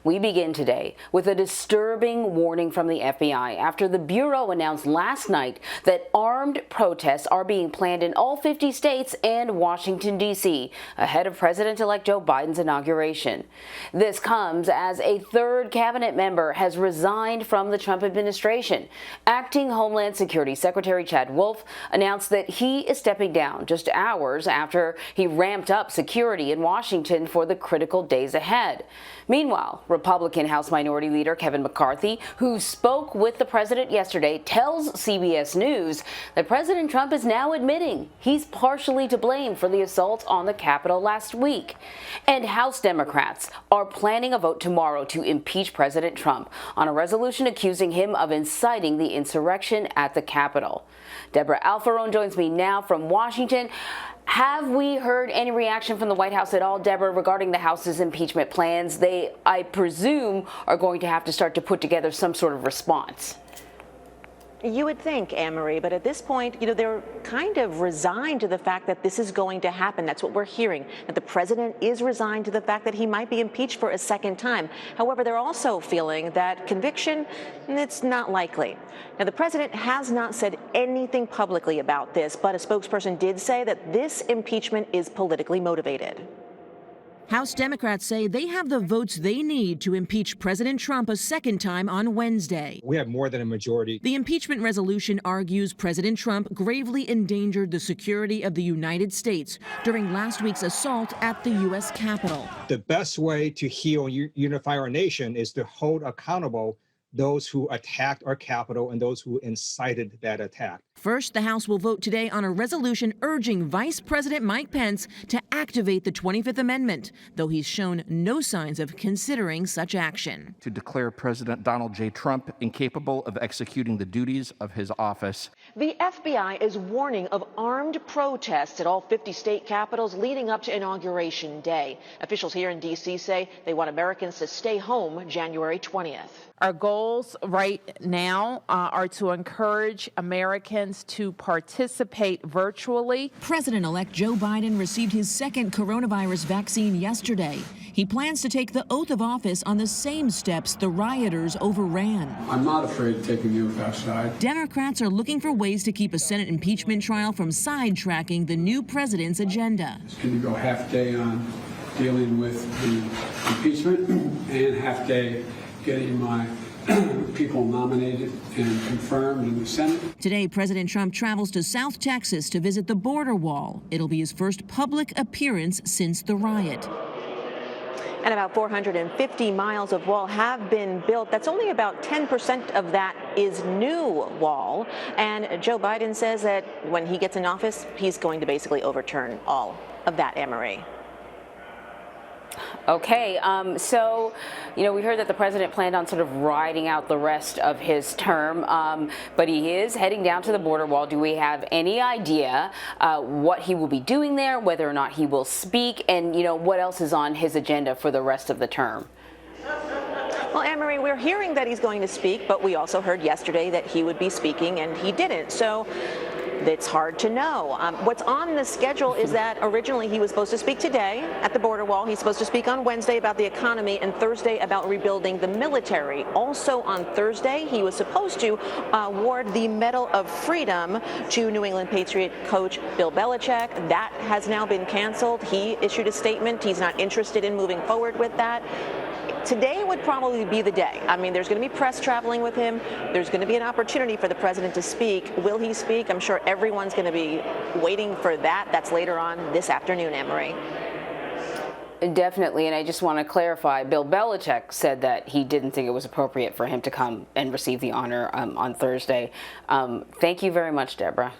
We begin today with a disturbing warning from the FBI after the Bureau announced last night that armed protests are being planned in all 50 states and Washington, D.C. ahead of President-elect Joe Biden's inauguration. This comes as a third cabinet member has resigned from the Trump administration. Acting Homeland Security Secretary Chad Wolf announced that he is stepping down just hours after he ramped up security in Washington for the critical days ahead. Meanwhile, Republican House Minority Leader Kevin McCarthy, who spoke with the president yesterday, tells CBS News that President Trump is now admitting he's partially to blame for the assault on the Capitol last week. And House Democrats are planning a vote tomorrow to impeach President Trump on a resolution accusing him of inciting the insurrection at the Capitol. Debra Alfarone joins me now from Washington. Have we heard any reaction from the White House at all, Deborah, regarding the House's impeachment plans? They, I presume, are going to have to start to put together some sort of response. You would think, Anne-Marie, but at this point, they're kind of resigned to the fact that this is going to happen. That's what we're hearing, that the president is resigned to the fact that he might be impeached for a second time. However, they're also feeling that conviction, it's not likely. Now, the president has not said anything publicly about this, but a spokesperson did say that this impeachment is politically motivated. House Democrats say they have the votes they need to impeach President Trump a second time on Wednesday. We have more than a majority. The impeachment resolution argues President Trump gravely endangered the security of the United States during last week's assault at the U.S. Capitol. The best way to heal and unify our nation is to hold accountable those who attacked our Capitol and those who incited that attack. First, the House will vote today on a resolution urging Vice President Mike Pence to activate the 25th Amendment, though he's shown no signs of considering such action. To declare President Donald J. Trump incapable of executing the duties of his office. The FBI is warning of armed protests at all 50 state capitals leading up to Inauguration Day. Officials here in D.C. say they want Americans to stay home January 20th. Our goals right now are to encourage Americans to participate virtually. President-elect Joe Biden received his second coronavirus vaccine yesterday. He plans to take the oath of office on the same steps the rioters overran. I'm not afraid of taking the oath outside. Democrats are looking for ways to keep a Senate impeachment trial from sidetracking the new president's agenda. Can you go half day on dealing with the impeachment and half day getting my people nominated and confirmed in the Senate? Today, President Trump travels to South Texas to visit the border wall. It'll be his first public appearance since the riot. And about 450 miles of wall have been built. That's only about 10% of that is new wall. And Joe Biden says that when he gets in office, he's going to basically overturn all of that, Anne-Marie. Okay, so, we heard that the president planned on sort of riding out the rest of his term, but he is heading down to the border wall. Do we have any idea what he will be doing there, whether or not he will speak, and, what else is on his agenda for the rest of the term? Well, Anne-Marie, we're hearing that he's going to speak, but we also heard yesterday that he would be speaking, and he didn't. So it's hard to know. What's on the schedule is that originally he was supposed to speak today at the border wall. He's supposed to speak on Wednesday about the economy and Thursday about rebuilding the military. Also on Thursday, he was supposed to award the Medal of Freedom to New England Patriot coach Bill Belichick. That has now been canceled. He issued a statement. He's not interested in moving forward with that. Today would probably be the day. I mean, there's going to be press traveling with him. There's going to be an opportunity for the president to speak. Will he speak? I'm sure everyone's going to be waiting for that. That's later on this afternoon, Anne-Marie. Definitely, and I just want to clarify, Bill Belichick said that he didn't think it was appropriate for him to come and receive the honor on Thursday. Thank you very much, Deborah.